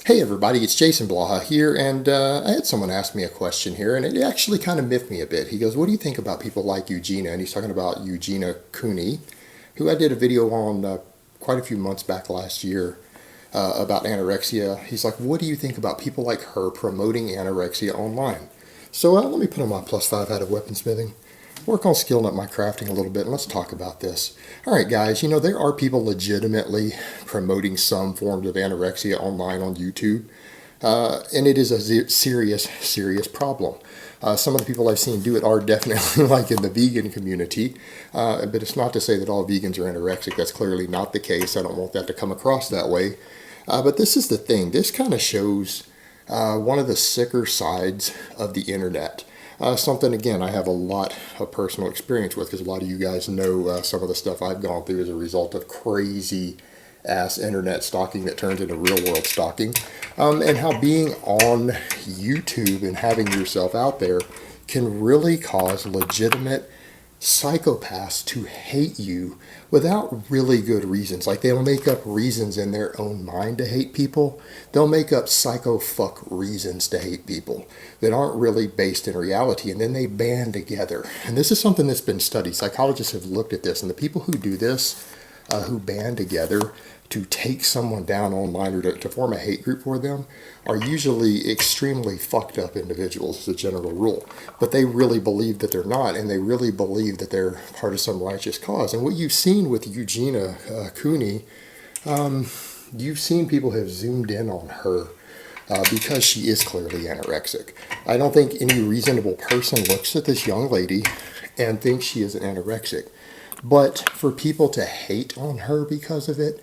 Hey everybody, it's Jason Blaha here, and I had someone ask me a question here, and it actually kind of miffed me a bit. He goes, what do you think about people like Eugenia? And he's talking about Eugenia Cooney, who I did a video on quite a few months back last year about anorexia. He's like, what do you think about people like her promoting anorexia online? So let me put on my +5 out of weaponsmithing, work on skilling up my crafting a little bit, and let's talk about this. All right, guys, there are people legitimately promoting some forms of anorexia online on YouTube, and it is a serious problem. Some of the people I've seen do it are definitely like in the vegan community, but it's not to say that all vegans are anorexic. That's clearly not the case. I don't want that to come across that way. But this is the thing. This kind of shows one of the sicker sides of the internet. Something, again, I have a lot of personal experience with because a lot of you guys know some of the stuff I've gone through as a result of crazy ass internet stalking that turns into real world stalking, and how being on YouTube and having yourself out there can really cause legitimate psychopaths to hate you without really good reasons. Like, they'll make up reasons in their own mind to hate people. They'll make up psycho fuck reasons to hate people that aren't really based in reality, and then they band together. And this is something that's been studied. Psychologists have looked at this, and the people who do this, who band together to take someone down online or to form a hate group for them, are usually extremely fucked up individuals as a general rule. But they really believe that they're not, and they really believe that they're part of some righteous cause. And what you've seen with Eugenia Cooney, you've seen people have zoomed in on her because she is clearly anorexic. I don't think any reasonable person looks at this young lady and thinks she is an anorexic. But for people to hate on her because of it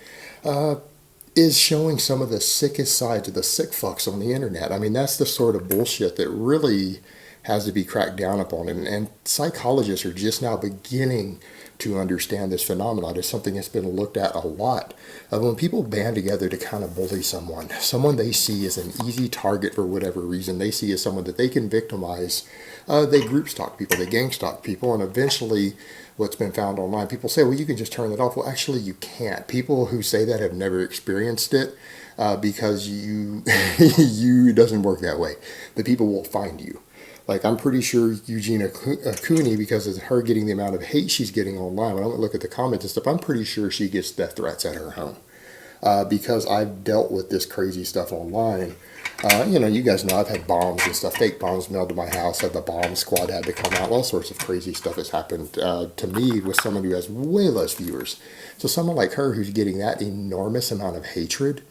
is showing some of the sickest sides of the sick fucks on the internet. I mean, that's the sort of bullshit that really has to be cracked down upon. And psychologists are just now beginning to understand this phenomenon. It's something that's been looked at a lot. When people band together to kind of bully someone they see as an easy target for whatever reason, they see as someone that they can victimize, they group stalk people, they gang stalk people, and eventually what's been found online, people say, well, you can just turn it off. Well, actually, you can't. People who say that have never experienced it because it doesn't work that way. The people will find you. Like, I'm pretty sure Eugenia Cooney, because of her getting the amount of hate she's getting online, when I look at the comments and stuff, I'm pretty sure she gets death threats at her home. Because I've dealt with this crazy stuff online. You guys know I've had bombs and stuff, fake bombs mailed to my house. The bomb squad had to come out. All sorts of crazy stuff has happened to me with someone who has way less viewers. So someone like her who's getting that enormous amount of hatred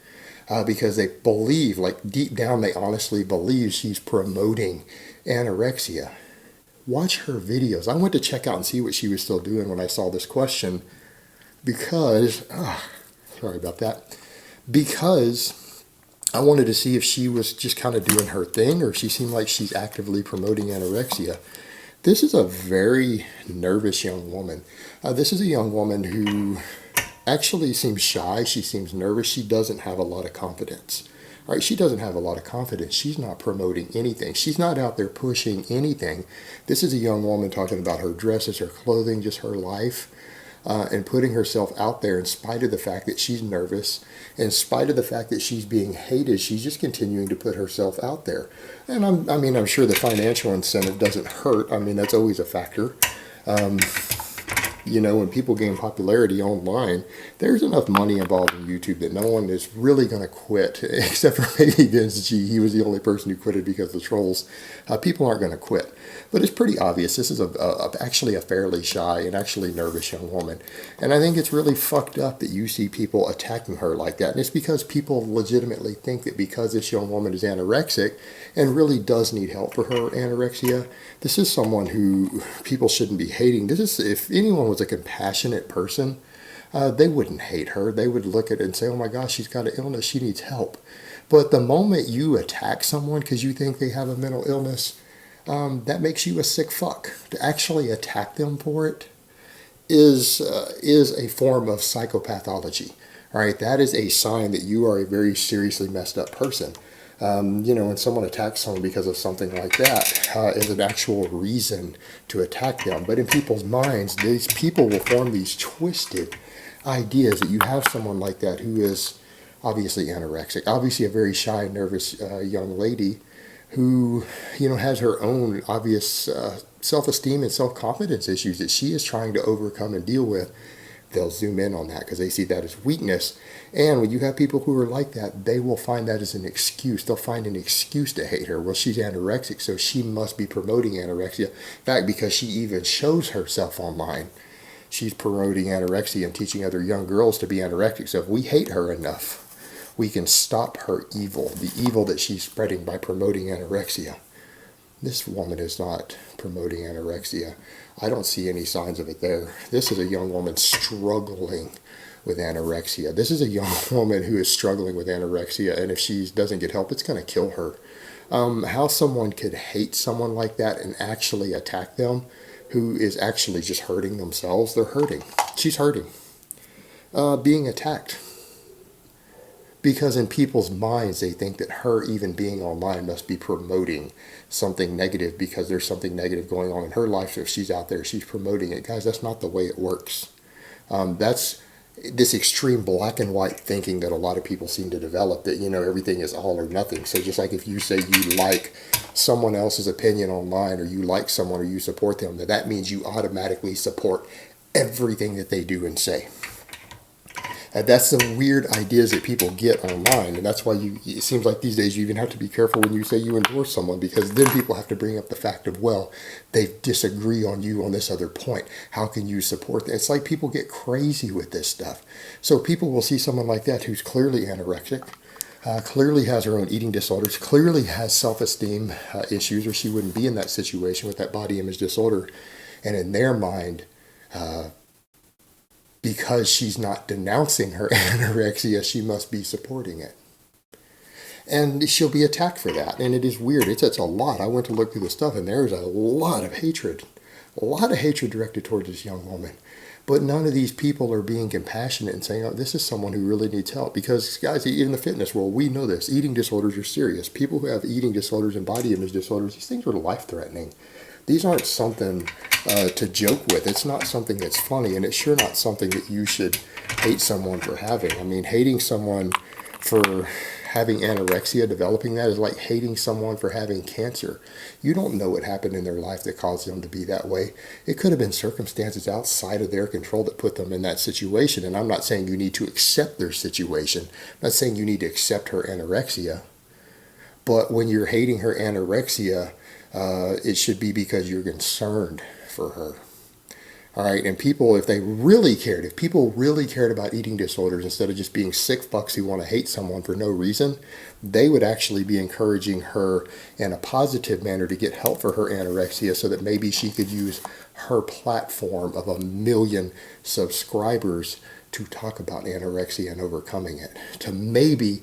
because they believe, like deep down, they honestly believe she's promoting anorexia. Watch her videos. I went to check out and see what she was still doing when I saw this question because, sorry about that, because I wanted to see if she was just kind of doing her thing or if she seemed like she's actively promoting anorexia. This is a very nervous young woman. This is a young woman who actually seems shy. She seems nervous. She doesn't have a lot of confidence. All right, she doesn't have a lot of confidence. She's not promoting anything. She's not out there pushing anything. This is a young woman talking about her dresses, her clothing, just her life, and putting herself out there in spite of the fact that she's nervous, in spite of the fact that she's being hated. She's just continuing to put herself out there. And I'm sure the financial incentive doesn't hurt. I mean, that's always a factor. When people gain popularity online, there's enough money involved in YouTube that no one is really going to quit, except for maybe Vince G. He was the only person who quitted because of the trolls. People aren't going to quit. But it's pretty obvious. This is actually a fairly shy and actually nervous young woman. And I think it's really fucked up that you see people attacking her like that. And it's because people legitimately think that because this young woman is anorexic and really does need help for her anorexia, this is someone who people shouldn't be hating. If anyone was a compassionate person, they wouldn't hate her. They would look at it and say, oh my gosh, she's got an illness, she needs help. But the moment you attack someone because you think they have a mental illness, that makes you a sick fuck. To actually attack them for it is a form of psychopathology. All right, that is a sign that you are a very seriously messed up person. When someone attacks someone because of something like that, is an actual reason to attack them. But in people's minds, these people will form these twisted ideas that you have someone like that who is obviously anorexic, obviously a very shy, nervous young lady who, has her own obvious self-esteem and self-confidence issues that she is trying to overcome and deal with. They'll zoom in on that because they see that as weakness. And when you have people who are like that, they will find that as an excuse. They'll find an excuse to hate her. Well, she's anorexic, so she must be promoting anorexia. In fact, because she even shows herself online, she's promoting anorexia and teaching other young girls to be anorexic. So if we hate her enough, we can stop her evil, the evil that she's spreading by promoting anorexia. This woman is not promoting anorexia. I don't see any signs of it there. This is a young woman struggling with anorexia. This is a young woman who is struggling with anorexia, and if she doesn't get help, it's going to kill her. How someone could hate someone like that and actually attack them, who is actually just hurting themselves. They're hurting. She's hurting. Being attacked. Because in people's minds, they think that her even being online must be promoting something negative because there's something negative going on in her life. So if she's out there, she's promoting it. Guys, that's not the way it works. That's this extreme black and white thinking that a lot of people seem to develop, that, everything is all or nothing. So just like if you say you like someone else's opinion online, or you like someone, or you support them, that means you automatically support everything that they do and say. That's the weird ideas that people get online, and that's why it seems like these days you even have to be careful when you say you endorse someone, because then people have to bring up the fact of, well, they disagree on you on this other point. How can you support that? It's like people get crazy with this stuff. So people will see someone like that who's clearly anorexic, clearly has her own eating disorders, clearly has self-esteem issues, or she wouldn't be in that situation with that body image disorder. And in their mind, because she's not denouncing her anorexia, she must be supporting it. And she'll be attacked for that. And it is weird. It's a lot. I went to look through the stuff, and there's a lot of hatred. A lot of hatred directed towards this young woman. But none of these people are being compassionate and saying, oh, this is someone who really needs help. Because, guys, in the fitness world, we know this. Eating disorders are serious. People who have eating disorders and body image disorders, these things are life-threatening. These aren't something to joke with. It's not something that's funny, and it's sure not something that you should hate someone for having. I mean, hating someone for having anorexia, developing that, is like hating someone for having cancer. You don't know what happened in their life that caused them to be that way. It could have been circumstances outside of their control that put them in that situation, and I'm not saying you need to accept their situation. I'm not saying you need to accept her anorexia. But when you're hating her anorexia, it should be because you're concerned for her. All right, and people, if people really cared about eating disorders instead of just being sick fucks who want to hate someone for no reason, they would actually be encouraging her in a positive manner to get help for her anorexia, so that maybe she could use her platform of 1 million subscribers to talk about anorexia and overcoming it, to maybe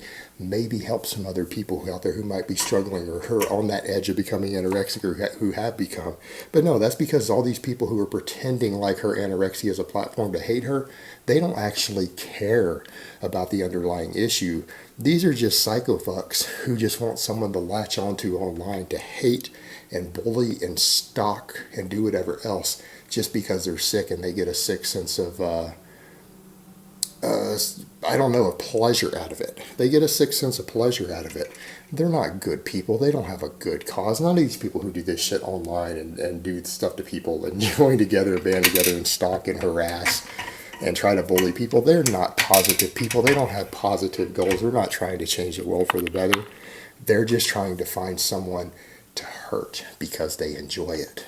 help some other people out there who might be struggling or who are on that edge of becoming anorexic, or who have become. But no, that's because all these people who are pretending like her anorexia is a platform to hate her, they don't actually care about the underlying issue. These are just psychofucks who just want someone to latch onto online to hate and bully and stalk and do whatever else just because they're sick, and they get a sick sense of of pleasure out of it. They get a sick sense of pleasure out of it. They're not good people. They don't have a good cause. None of these people who do this shit online and do stuff to people and join together, band together and stalk and harass and try to bully people, they're not positive people. They don't have positive goals. They're not trying to change the world for the better. They're just trying to find someone to hurt because they enjoy it.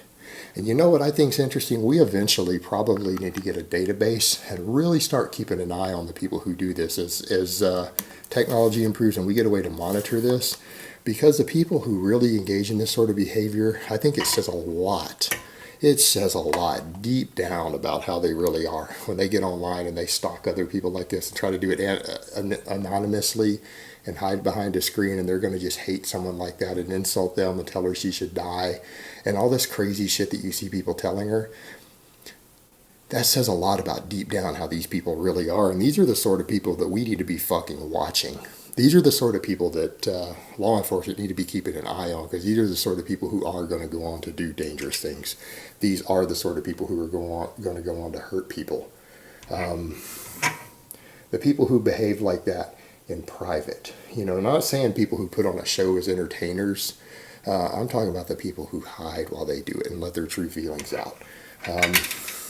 And you know what I think is interesting? We eventually probably need to get a database and really start keeping an eye on the people who do this as technology improves and we get a way to monitor this. Because the people who really engage in this sort of behavior, I think it says a lot. It says a lot deep down about how they really are when they get online and they stalk other people like this and try to do it anonymously and hide behind a screen, and they're going to just hate someone like that and insult them and tell her she should die and all this crazy shit that you see people telling her. That says a lot about deep down how these people really are, and these are the sort of people that we need to be fucking watching. These are the sort of people that law enforcement need to be keeping an eye on, because these are the sort of people who are going to go on to do dangerous things. These are the sort of people who are going to go on to hurt people. The people who behave like that in private. You know, not saying people who put on a show as entertainers. I'm talking about the people who hide while they do it and let their true feelings out.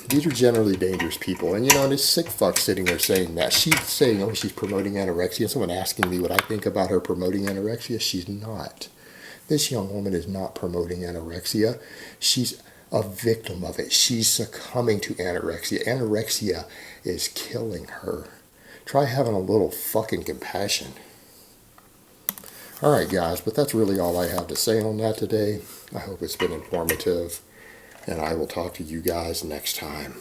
These are generally dangerous people. And, you know, and this sick fuck sitting there saying that. She's saying, oh, she's promoting anorexia. Someone asking me what I think about her promoting anorexia. She's not. This young woman is not promoting anorexia. She's a victim of it. She's succumbing to anorexia. Anorexia is killing her. Try having a little fucking compassion. Alright guys, but that's really all I have to say on that today. I hope it's been informative, and I will talk to you guys next time.